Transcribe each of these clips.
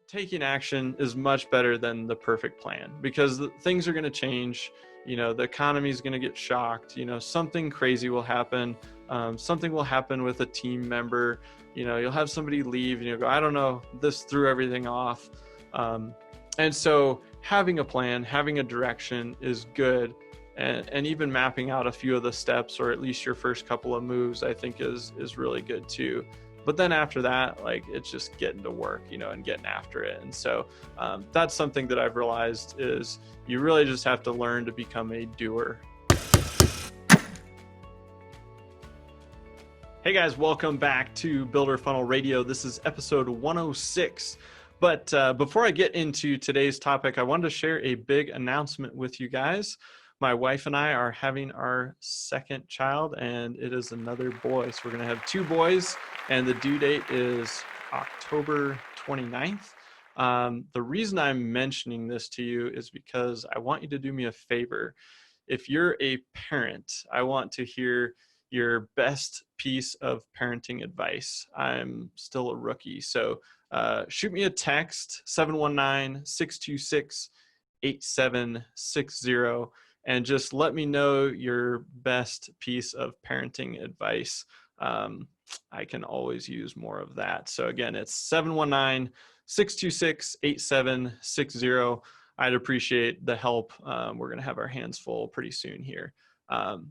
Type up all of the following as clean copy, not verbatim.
taking action is much better than the perfect plan, because things are going to change. The economy is going to get shocked. Something crazy will happen. Something will happen with a team member. You'll have somebody leave and you'll go, I don't know, this threw everything off. And so having a plan, having a direction is good. And even mapping out a few of the steps, or at least your first couple of moves, I think is really good too. But then after that, it's just getting to work, and getting after it. And so that's something that I've realized is you really just have to learn to become a doer. Hey guys, welcome back to Builder Funnel Radio. This is episode 106. But before I get into today's topic, I wanted to share a big announcement with you guys. My wife and I are having our second child, and it is another boy. So we're going to have two boys, and the due date is October 29th. The reason I'm mentioning this to you is because I want you to do me a favor. If you're a parent, I want to hear your best piece of parenting advice. I'm still a rookie, so shoot me a text, 719-626-8760. And just let me know your best piece of parenting advice. I can always use more of that. So again, it's 719-626-8760. I'd appreciate the help. We're going to have our hands full pretty soon here. All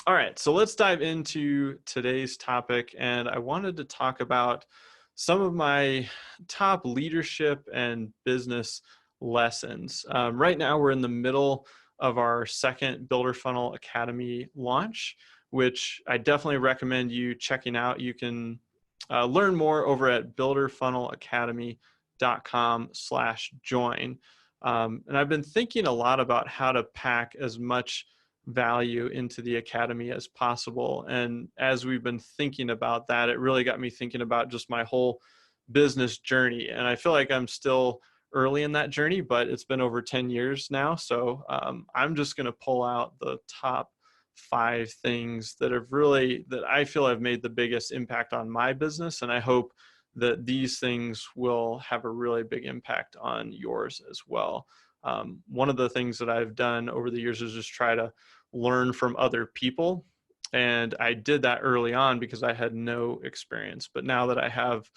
right, so let's dive into today's topic. And I wanted to talk about some of my top leadership and business lessons. Right now, we're in the middle of our second Builder Funnel Academy launch, which I definitely recommend you checking out. You can learn more over at builderfunnelacademy.com/join. And I've been thinking a lot about how to pack as much value into the academy as possible. And as we've been thinking about that, it really got me thinking about just my whole business journey. And I feel like I'm still early in that journey, but it's been over 10 years now. So I'm just going to pull out the top 5 things that I feel have made the biggest impact on my business. And I hope that these things will have a really big impact on yours as well. One of the things that I've done over the years is just try to learn from other people. And I did that early on because I had no experience. But now that I have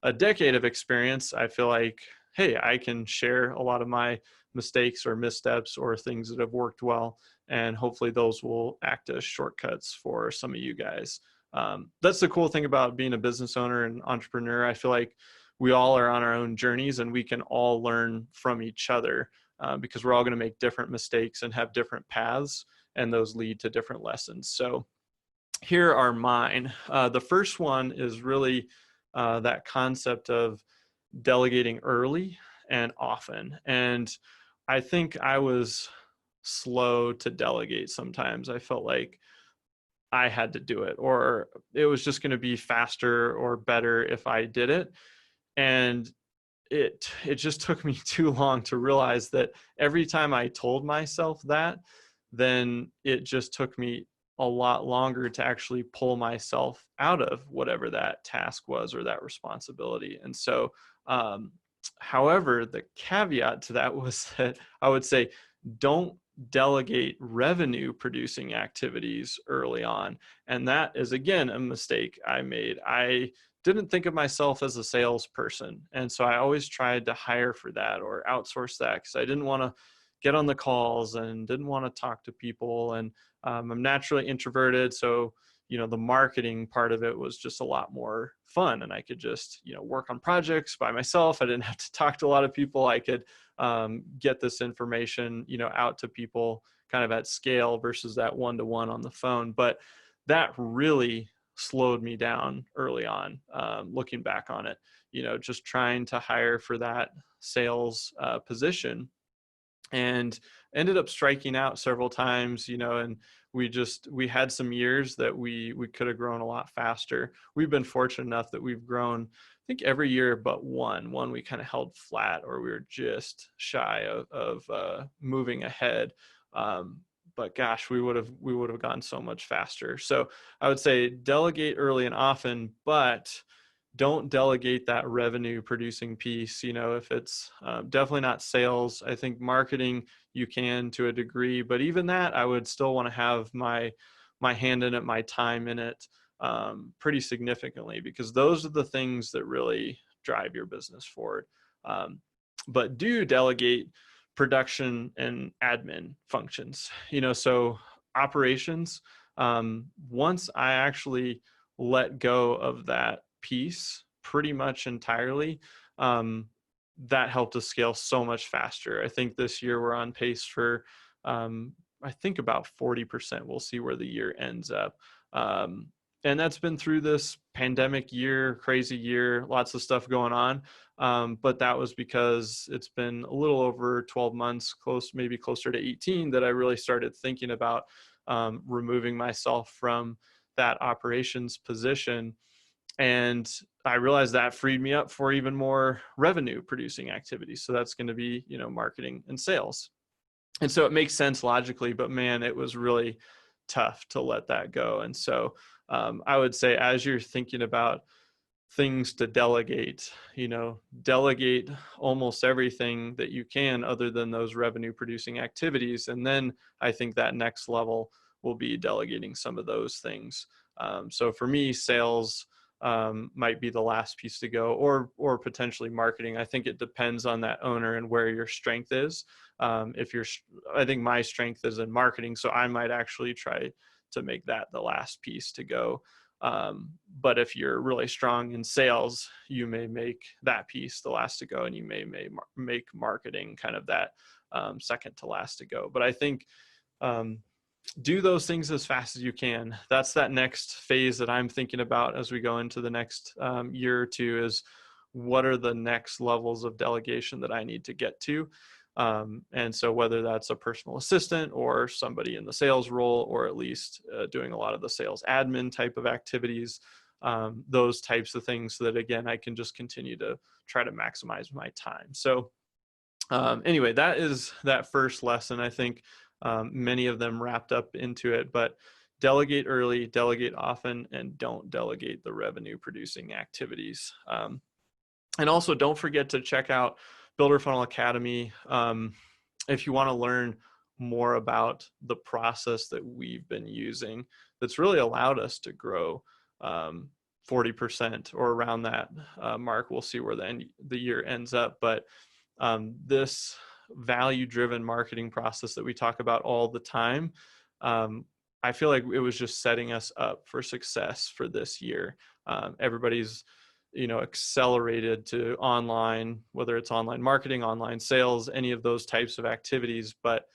a decade of experience, I feel like, hey, I can share a lot of my mistakes or missteps or things that have worked well. And hopefully those will act as shortcuts for some of you guys. That's the cool thing about being a business owner and entrepreneur. I feel like we all are on our own journeys and we can all learn from each other because we're all going to make different mistakes and have different paths, and those lead to different lessons. So here are mine. The first one is really that concept of delegating early and often. And I think I was slow to delegate sometimes. I felt like I had to do it, or it was just going to be faster or better if I did it. And it just took me too long to realize that every time I told myself that, then it just took me a lot longer to actually pull myself out of whatever that task was or that responsibility. And so, however, the caveat to that was that I would say, don't delegate revenue producing activities early on. And that is, again, a mistake I made. I didn't think of myself as a salesperson. And so I always tried to hire for that or outsource that because I didn't want to get on the calls and didn't want to talk to people. And I'm naturally introverted. So, the marketing part of it was just a lot more fun, and I could just, work on projects by myself. I didn't have to talk to a lot of people. I could get this information, out to people kind of at scale versus that one-to-one on the phone. But that really slowed me down early on, looking back on it, just trying to hire for that sales position, and ended up striking out several times, and we had some years that we could have grown a lot faster. We've been fortunate enough that we've grown, I think, every year but one we kind of held flat, or we were just shy of moving ahead. But gosh, we would have gone so much faster. So I would say delegate early and often, but don't delegate that revenue producing piece. If it's definitely not sales, I think marketing you can to a degree, but even that, I would still want to have my hand in it, my time in it, pretty significantly, because those are the things that really drive your business forward. But do delegate production and admin functions. So operations. Once I actually let go of that piece pretty much entirely, that helped us scale so much faster. I think this year we're on pace for, I think about 40%. We'll see where the year ends up. And that's been through this pandemic year, crazy year, lots of stuff going on. But that was because it's been a little over 12 months, maybe closer to 18, that I really started thinking about removing myself from that operations position. And I realized that freed me up for even more revenue producing activities. So that's going to be, marketing and sales. And so it makes sense logically, but man, it was really tough to let that go. And so I would say, as you're thinking about things to delegate, delegate almost everything that you can other than those revenue producing activities. And then I think that next level will be delegating some of those things. So for me, sales might be the last piece to go, or potentially marketing. I think it depends on that owner and where your strength is. I think my strength is in marketing, so I might actually try to make that the last piece to go. But if you're really strong in sales, you may make that piece the last to go, and you may make marketing kind of that second to last to go. But I think do those things as fast as you can. That's that next phase that I'm thinking about as we go into the next year or two, is what are the next levels of delegation that I need to get to. And so whether that's a personal assistant or somebody in the sales role, or at least doing a lot of the sales admin type of activities, those types of things, so that again, I can just continue to try to maximize my time. So anyway, that is that first lesson. I think many of them wrapped up into it, but delegate early, delegate often, and don't delegate the revenue producing activities. And also don't forget to check out Builder Funnel Academy if you want to learn more about the process that we've been using that's really allowed us to grow 40% or around that mark. We'll see where the year ends up, but this value-driven marketing process that we talk about all the time, I feel like it was just setting us up for success for this year. Everybody's accelerated to online, whether it's online marketing, online sales, any of those types of activities. But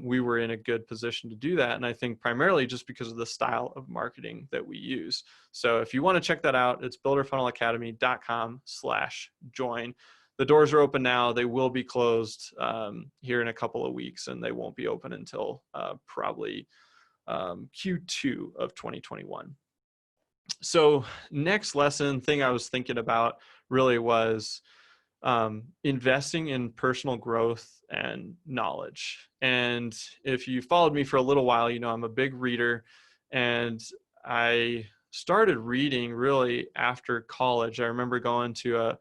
we were in a good position to do that. And I think primarily just because of the style of marketing that we use. So if you want to check that out, it's builderfunnelacademy.com/join. The doors are open now. They will be closed here in a couple of weeks, and they won't be open until probably Q2 of 2021. So next thing I was thinking about really was investing in personal growth and knowledge. And if you followed me for a little while, I'm a big reader, and I started reading really after college. I remember going to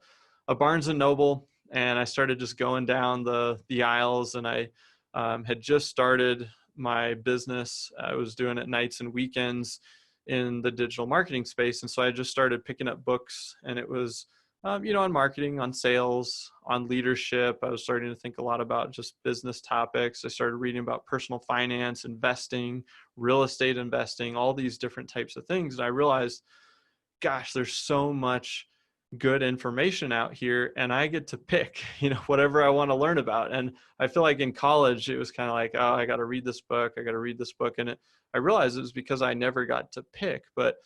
a Barnes and Noble, and I started just going down the aisles, and I had just started my business. I was doing it nights and weekends in the digital marketing space. And so I just started picking up books, and it was, on marketing, on sales, on leadership. I was starting to think a lot about just business topics. I started reading about personal finance, investing, real estate investing, all these different types of things. And I realized, gosh, there's so much good information out here, and I get to pick, whatever I want to learn about. And I feel like in college, it was kind of like, oh, I got to read this book. I got to read this book. And I realized it was because I never got to pick. But,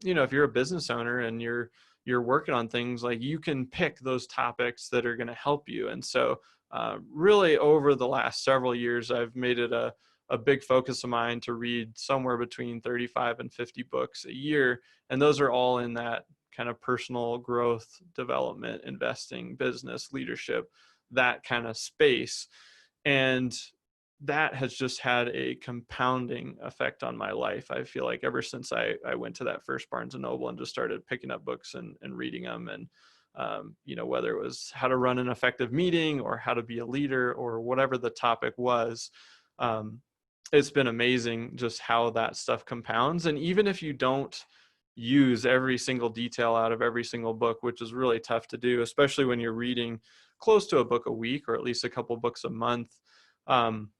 if you're a business owner and you're working on things, like, you can pick those topics that are going to help you. And so really over the last several years, I've made it a big focus of mine to read somewhere between 35 and 50 books a year. And those are all in that kind of personal growth, development, investing, business, leadership, that kind of space. And that has just had a compounding effect on my life. I feel like ever since I went to that first Barnes and Noble and just started picking up books and reading them, and whether it was how to run an effective meeting or how to be a leader or whatever the topic was, um, it's been amazing just how that stuff compounds. And even if you don't use every single detail out of every single book, which is really tough to do, especially when you're reading close to a book a week or at least a couple books a month. Um,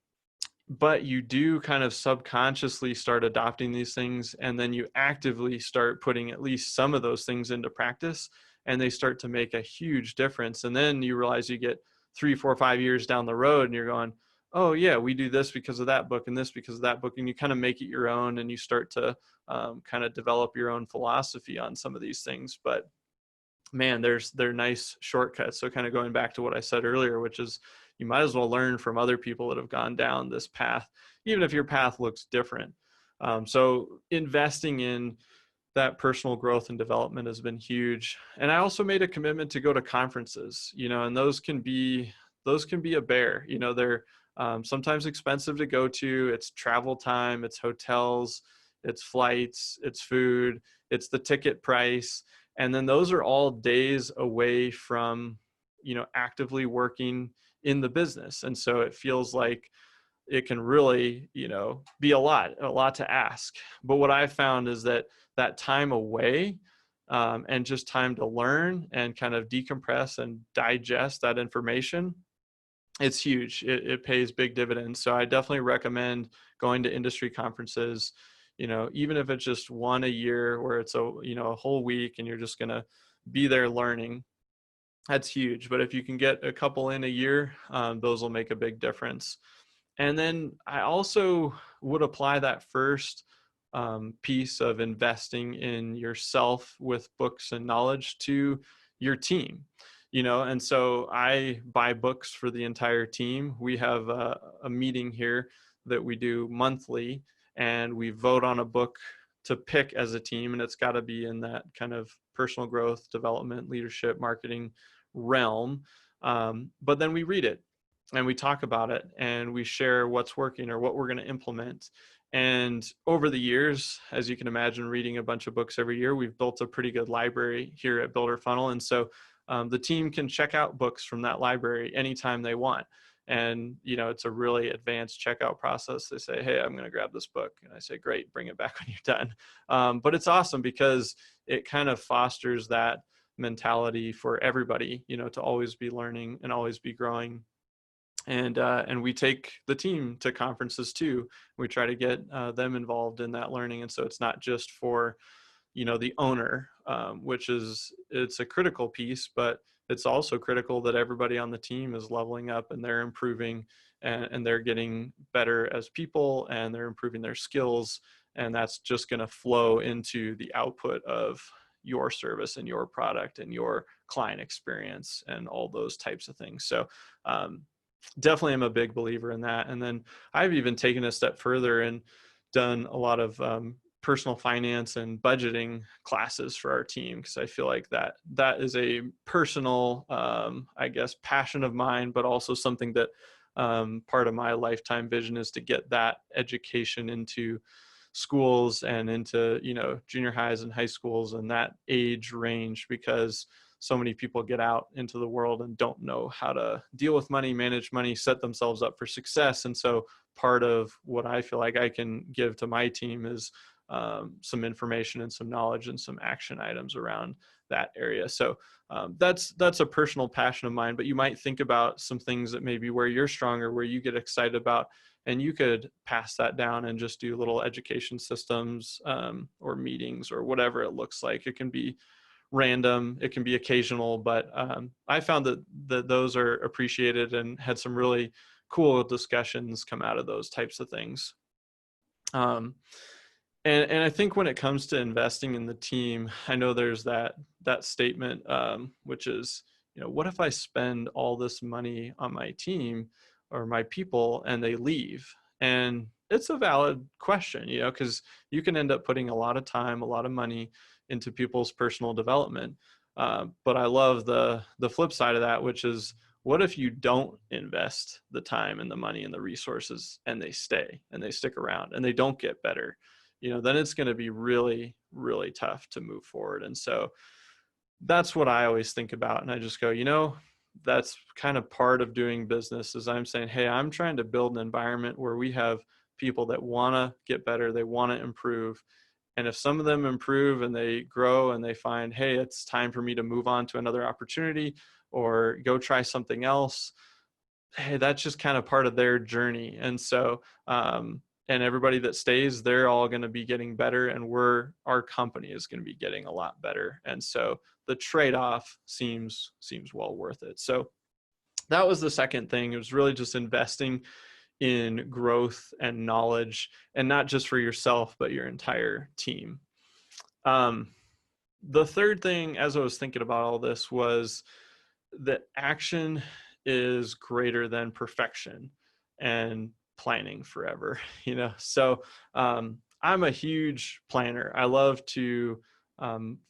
but you do kind of subconsciously start adopting these things, and then you actively start putting at least some of those things into practice, and they start to make a huge difference. And then you realize you get 3, 4, 5 years down the road and you're going, oh yeah, we do this because of that book and this because of that book. And you kind of make it your own, and you start to kind of develop your own philosophy on some of these things. But man, they're nice shortcuts. So kind of going back to what I said earlier, which is you might as well learn from other people that have gone down this path, even if your path looks different. So investing in that personal growth and development has been huge. And I also made a commitment to go to conferences, and those can be a bear. They're sometimes expensive to go to. It's travel time, it's hotels, it's flights, it's food, it's the ticket price. And then those are all days away from, actively working in the business. And so it feels like it can really, be a lot to ask. But what I found is that time away, and just time to learn and kind of decompress and digest that information, it's huge. It pays big dividends. So I definitely recommend going to industry conferences, even if it's just one a year where it's a whole week and you're just going to be there learning. That's huge. But if you can get a couple in a year, those will make a big difference. And then I also would apply that first piece of investing in yourself with books and knowledge to your team. And so I buy books for the entire team. We have a meeting here that we do monthly, and we vote on a book to pick as a team, and it's got to be in that kind of personal growth, development, leadership, marketing realm. But then we read it and we talk about it and we share what's working or what we're going to implement. And over the years, as you can imagine, reading a bunch of books every year, we've built a pretty good library here at Builder Funnel. And so the team can check out books from that library anytime they want. And, it's a really advanced checkout process. They say, hey, I'm going to grab this book. And I say, great, bring it back when you're done. But it's awesome because it kind of fosters that mentality for everybody, to always be learning and always be growing. And we take the team to conferences too. We try to get them involved in that learning. And so it's not just for, the owner, it's a critical piece, but it's also critical that everybody on the team is leveling up and they're improving and they're getting better as people and they're improving their skills. And that's just going to flow into the output of your service and your product and your client experience and all those types of things. So, definitely am a big believer in that. And then I've even taken a step further and done a lot of personal finance and budgeting classes for our team, because I feel like that is a personal, passion of mine, but also something that part of my lifetime vision is to get that education into schools and into, junior highs and high schools and that age range, because so many people get out into the world and don't know how to deal with money, manage money, set themselves up for success. And so part of what I feel like I can give to my team is some information and some knowledge and some action items around that area. So that's a personal passion of mine, but you might think about some things that maybe where you're stronger, where you get excited about, and you could pass that down and just do little education systems or meetings or whatever it looks like. It can be random, it can be occasional, but I found that those are appreciated and had some really cool discussions come out of those types of things. And I think when it comes to investing in the team, I know there's that statement, which is, what if I spend all this money on my team or my people and they leave? And it's a valid question, because you can end up putting a lot of time, a lot of money into people's personal development. But I love the flip side of that, which is, What if you don't invest the time and the money and the resources and they stick around and they don't get better? Then it's going to be really, really tough to move forward. And so that's what I always think about. And I just go, that's kind of part of doing business is I'm saying, hey, I'm trying to build an environment where we have people that want to get better, they want to improve. And if some of them improve and they grow and they find, hey, it's time for me to move on to another opportunity or go try something else, hey, that's just kind of part of their journey. And so, and everybody that stays, they're all going to be getting better, and our company is going to be getting a lot better. And so the trade-off seems well worth it. So that was the second thing. It was really just investing in growth and knowledge, and not just for yourself, but your entire team. The third thing, as I was thinking about all this, was that action is greater than perfection and planning forever. So I'm a huge planner. I love to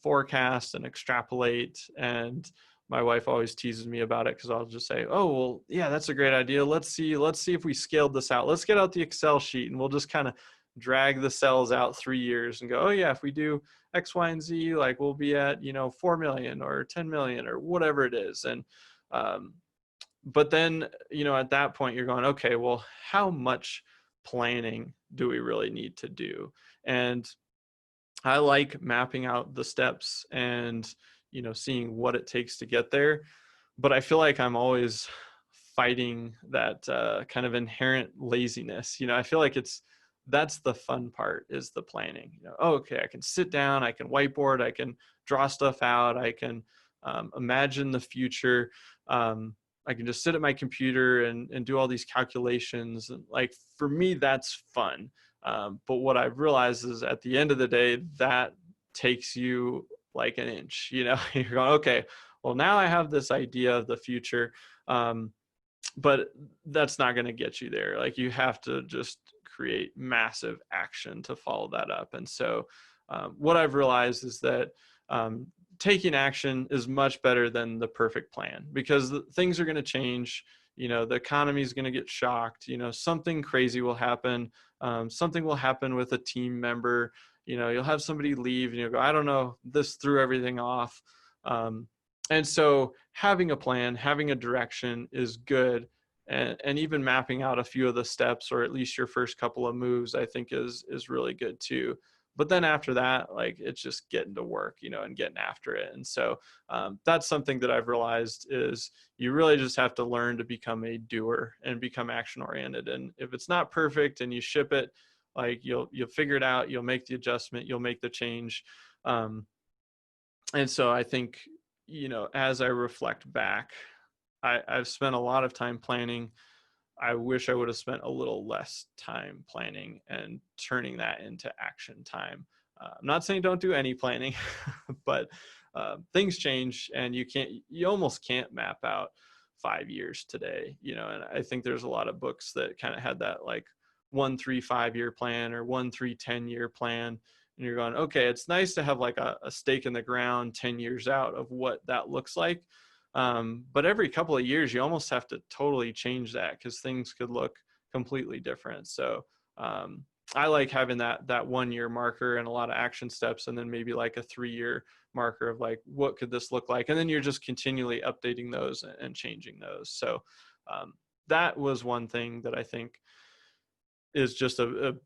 forecast and extrapolate, and my wife always teases me about it because I'll just say, oh, well, yeah, that's a great idea. Let's see if we scaled this out. Let's get out the Excel sheet and we'll just kind of drag the cells out 3 years and go, oh yeah, if we do X, Y, and Z, like we'll be at, 4 million or 10 million or whatever it is. And, but then, at that point you're going, okay, well, how much planning do we really need to do? And I like mapping out the steps and, seeing what it takes to get there. But I feel like I'm always fighting that kind of inherent laziness. I feel like that's the fun part, is the planning. Oh, okay, I can sit down, I can whiteboard, I can draw stuff out, I can imagine the future. I can just sit at my computer and do all these calculations. And like, for me, that's fun. But what I've realized is at the end of the day, that takes you like an inch. You're going, okay, well, now I have this idea of the future, but that's not going to get you there. Like, you have to just create massive action to follow that up. And so what I've realized is that taking action is much better than the perfect plan, because things are going to change. The economy is going to get shocked. Something crazy will happen. Something will happen with a team member. You'll have somebody leave and you'll go, I don't know, this threw everything off. And so having a plan, having a direction is good. And even mapping out a few of the steps, or at least your first couple of moves, I think is really good too. But then after that, like, it's just getting to work, and getting after it. And so that's something that I've realized is you really just have to learn to become a doer and become action oriented. And if it's not perfect and you ship it, like, you'll figure it out, you'll make the adjustment, you'll make the change. And so I think, as I reflect back, I've spent a lot of time planning. I wish I would have spent a little less time planning and turning that into action time. I'm not saying don't do any planning, but things change, and you almost can't map out 5 years today, and I think there's a lot of books that kind of had that, like, 1, 3, 5-year plan, or 1, 3, 10-year plan. And you're going, okay, it's nice to have like a stake in the ground 10 years out of what that looks like. But every couple of years, you almost have to totally change that, because things could look completely different. So I like having that 1-year marker and a lot of action steps, and then maybe like a 3-year marker of like, what could this look like? And then you're just continually updating those and changing those. So that was one thing that I think is just a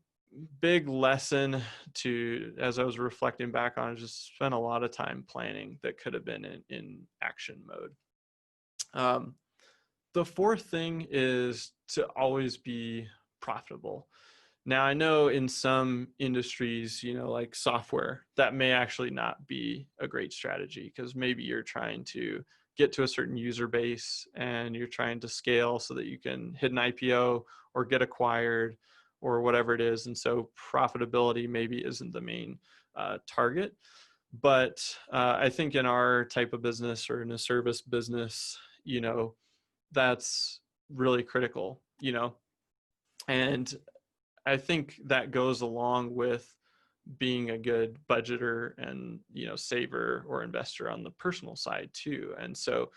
big lesson to, as I was reflecting back on, just spent a lot of time planning that could have been in action mode. The fourth thing is to always be profitable. Now, I know in some industries, like software, that may actually not be a great strategy, because maybe you're trying to get to a certain user base and you're trying to scale so that you can hit an IPO or get acquired or whatever it is. And so profitability maybe isn't the main target. But I think in our type of business, or in a service business, that's really critical, and I think that goes along with being a good budgeter and, saver or investor on the personal side too. And so,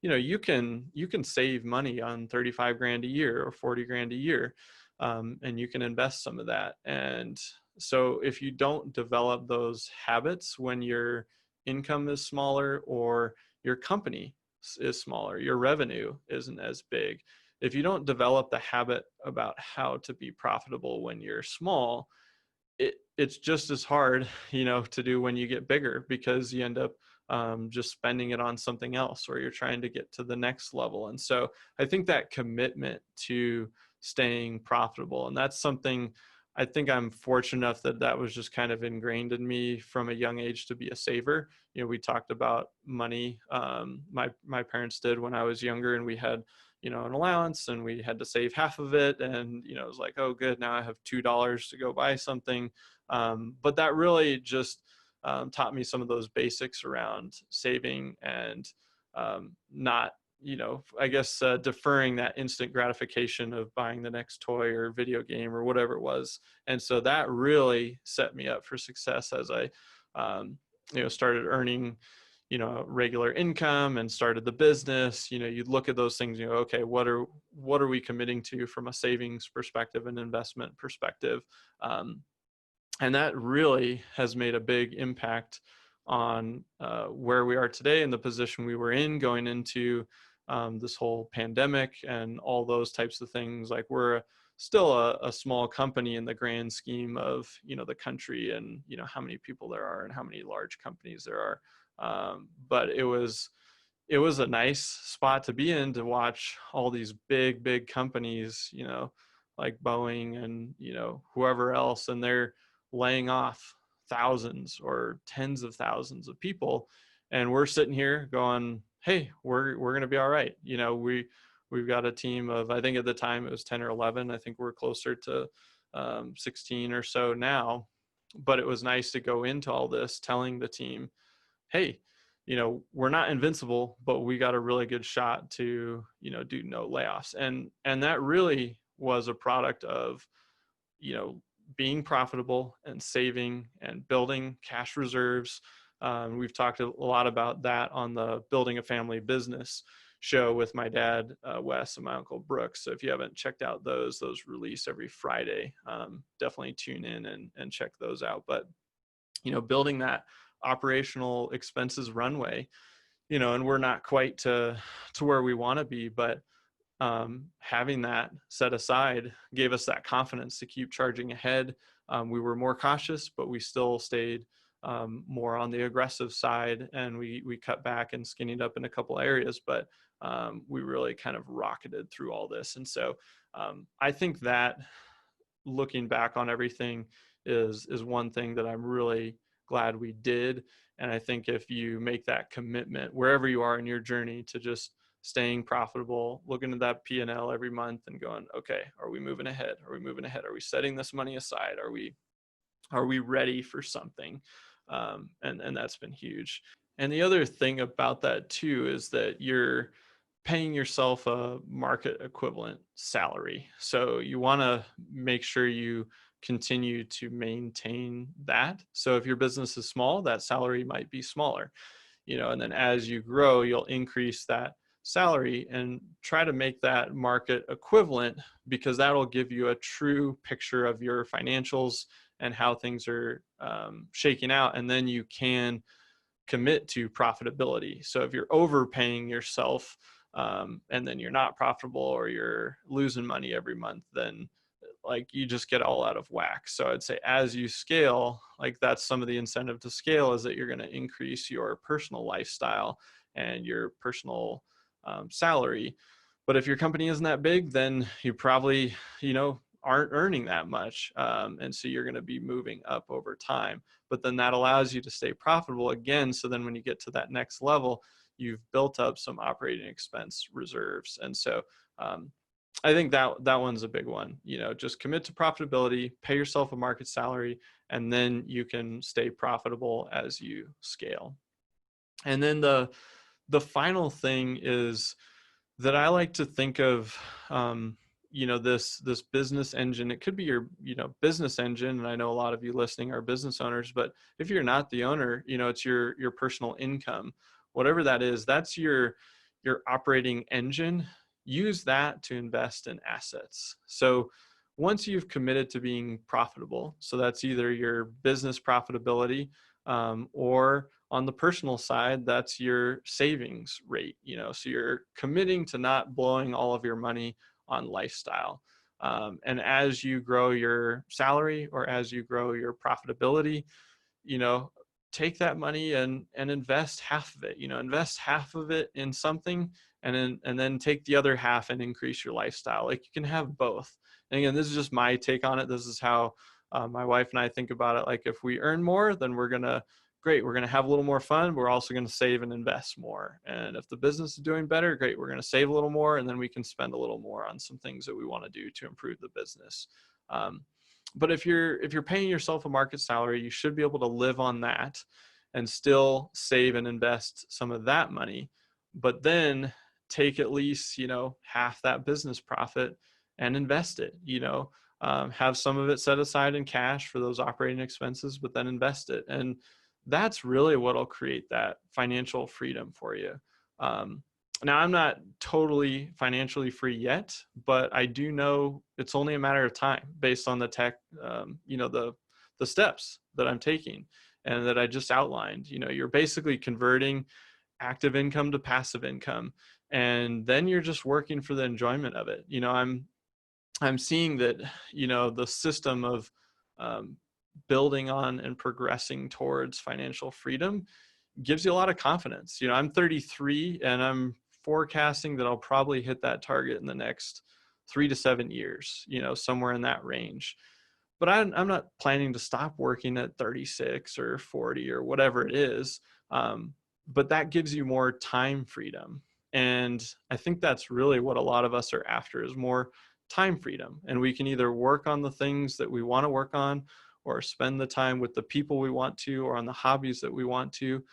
you can save money on 35 grand a year or 40 grand a year, and you can invest some of that. And so if you don't develop those habits when your income is smaller or your company is smaller, your revenue isn't as big. If you don't develop the habit about how to be profitable when you're small, it's just as hard, to do when you get bigger, because you end up just spending it on something else, or you're trying to get to the next level. And so I think that commitment to staying profitable, and that's something I think I'm fortunate enough that that was just kind of ingrained in me from a young age, to be a saver. We talked about money. My parents did when I was younger, and we had an allowance, and we had to save half of it. And, it was like, oh, good, now I have $2 to go buy something. But that really just taught me some of those basics around saving and not, I guess, deferring that instant gratification of buying the next toy or video game or whatever it was. And so that really set me up for success as I, started earning regular income and started the business. You look at those things, okay, what are we committing to from a savings perspective and investment perspective? And that really has made a big impact on where we are today and the position we were in going into this whole pandemic and all those types of things. Like, we're still a small company in the grand scheme of the country, and how many people there are and how many large companies there are. But it was a nice spot to be in, to watch all these big companies, like Boeing and whoever else, and they're laying off thousands or tens of thousands of people, and we're sitting here going, hey, we're going to be all right. We've got a team of, I think at the time it was 10 or 11. I think we're closer to 16 or so now. But it was nice to go into all this telling the team, hey, we're not invincible, but we got a really good shot to, do no layoffs. And that really was a product of, being profitable and saving and building cash reserves. We've talked a lot about that on the Building a Family Business show with my dad, Wes, and my uncle Brooks. So if you haven't checked out those release every Friday. Definitely tune in and check those out. But, building that operational expenses runway, and we're not quite to where we want to be, but having that set aside gave us that confidence to keep charging ahead. We were more cautious, but we still stayed more on the aggressive side, and we cut back and skinnied up in a couple areas, but we really kind of rocketed through all this. And so I think that, looking back on everything, is one thing that I'm really glad we did. And I think if you make that commitment wherever you are in your journey to just staying profitable, looking at that P&L every month and going, okay, are we moving ahead? Are we moving ahead? Are we setting this money aside? Are we ready for something? And that's been huge. And the other thing about that too is that you're paying yourself a market equivalent salary. So you want to make sure you continue to maintain that. So if your business is small, that salary might be smaller, and then as you grow, you'll increase that salary and try to make that market equivalent, because that'll give you a true picture of your financials and how things are shaking out. And then you can commit to profitability. So if you're overpaying yourself and then you're not profitable, or you're losing money every month, then like you just get all out of whack. So I'd say as you scale, like that's some of the incentive to scale, is that you're going to increase your personal lifestyle and your personal salary. But if your company isn't that big, then you probably, aren't earning that much. And so you're going to be moving up over time. But then that allows you to stay profitable again. So then when you get to that next level, you've built up some operating expense reserves. And so I think that one's a big one. Just commit to profitability, pay yourself a market salary, and then you can stay profitable as you scale. And then the final thing is that I like to think of, this business engine. It could be your, business engine. And I know a lot of you listening are business owners, but if you're not the owner, it's your personal income, whatever that is, that's your your operating engine, use that to invest in assets. So once you've committed to being profitable, so that's either your business profitability, or on the personal side, that's your savings rate, so you're committing to not blowing all of your money on lifestyle. And as you grow your salary or as you grow your profitability, you know, take that money and invest half of it, invest half of it in something, and then take the other half and increase your lifestyle. Like, you can have both. And again, this is just my take on it. This is how my wife and I think about it. Like, if we earn more, then we're going to have a little more fun. But we're also going to save and invest more. And if the business is doing better, great, we're going to save a little more, and then we can spend a little more on some things that we want to do to improve the business. But if you're paying yourself a market salary, you should be able to live on that and still save and invest some of that money, but then take at least, half that business profit and invest it, have some of it set aside in cash for those operating expenses, but then invest it. And that's really what'll create that financial freedom for you. Now, I'm not totally financially free yet, but I do know it's only a matter of time based on the the steps that I'm taking and that I just outlined. You're basically converting active income to passive income, and then you're just working for the enjoyment of it. I'm seeing that, the system of building on and progressing towards financial freedom gives you a lot of confidence. I'm 33 and I'm forecasting that I'll probably hit that target in the next 3 to 7 years, somewhere in that range. But I'm not planning to stop working at 36 or 40 or whatever it is. But that gives you more time freedom. And I think that's really what a lot of us are after, is more time freedom. And we can either work on the things that we want to work on, or spend the time with the people we want to, or on the hobbies that we want to.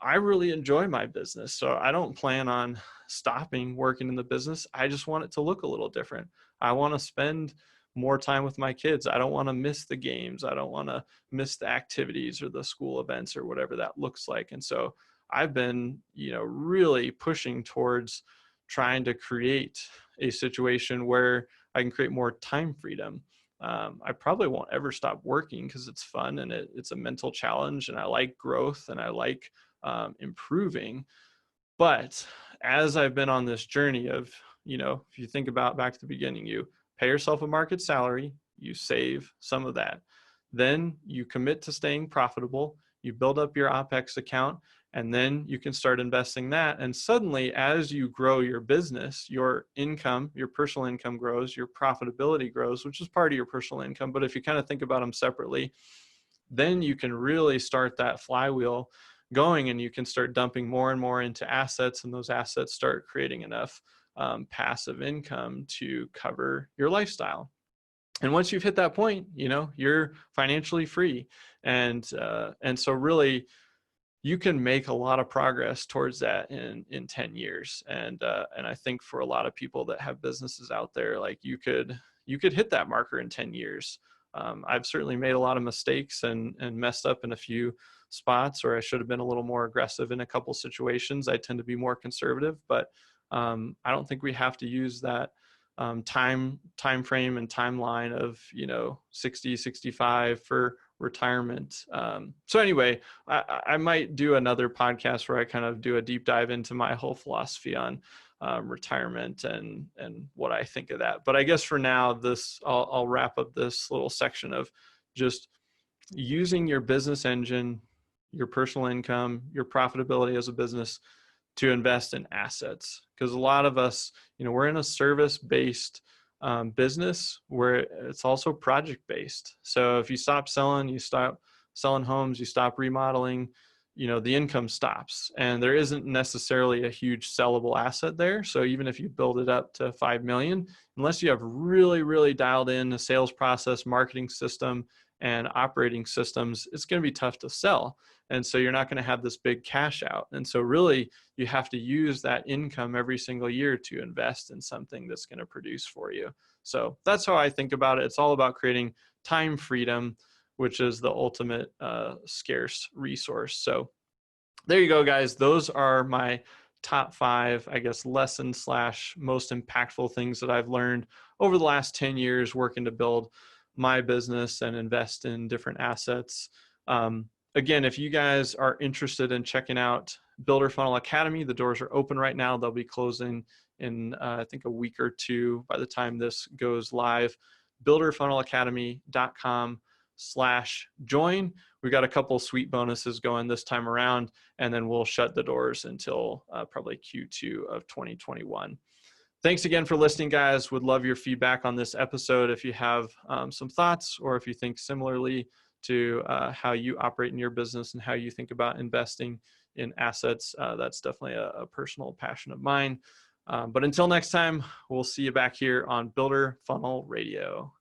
I really enjoy my business, so I don't plan on stopping working in the business. I just want it to look a little different. I want to spend more time with my kids. I don't want to miss the games. I don't want to miss the activities or the school events or whatever that looks like. And so I've been, really pushing towards trying to create a situation where I can create more time freedom. I probably won't ever stop working because it's fun and it's a mental challenge, and I like growth and I like improving. But as I've been on this journey of, if you think about back to the beginning, you pay yourself a market salary, you save some of that, then you commit to staying profitable, you build up your OPEX account, and then you can start investing that. And suddenly, as you grow your business, your income, your personal income grows, your profitability grows, which is part of your personal income. But if you kind of think about them separately, then you can really start that flywheel going, and you can start dumping more and more into assets, and those assets start creating enough passive income to cover your lifestyle. And once you've hit that point, you're financially free. And so really, you can make a lot of progress towards that in 10 years. And I think for a lot of people that have businesses out there, like, you could hit that marker in 10 years. I've certainly made a lot of mistakes and messed up in a few spots, or I should have been a little more aggressive in a couple situations. I tend to be more conservative, but I don't think we have to use that time frame and timeline of 60, 65 for retirement. So anyway, I might do another podcast where I kind of do a deep dive into my whole philosophy on retirement and what I think of that. But I guess for now, I'll wrap up this little section of just using your business engine, your personal income, your profitability as a business to invest in assets. Because a lot of us, we're in a service-based business where it's also project-based. So if you stop selling homes, you stop remodeling, the income stops, and there isn't necessarily a huge sellable asset there. So even if you build it up to 5 million, unless you have really, really dialed in a sales process, marketing system, and operating systems, it's going to be tough to sell. And so you're not going to have this big cash out. And so really, you have to use that income every single year to invest in something that's going to produce for you. So that's how I think about it. It's all about creating time freedom, which is the ultimate scarce resource. So there you go, guys. Those are my top 5, I guess, lessons / most impactful things that I've learned over the last 10 years working to build my business and invest in different assets. Again, if you guys are interested in checking out Builder Funnel Academy, the doors are open right now. They'll be closing in, I think, a week or two by the time this goes live. builderfunnelacademy.com/join. We've got a couple sweet bonuses going this time around, and then we'll shut the doors until probably Q2 of 2021. Thanks again for listening, guys. Would love your feedback on this episode. If you have some thoughts, or if you think similarly to how you operate in your business and how you think about investing in assets, that's definitely a personal passion of mine. But until next time, we'll see you back here on Builder Funnel Radio.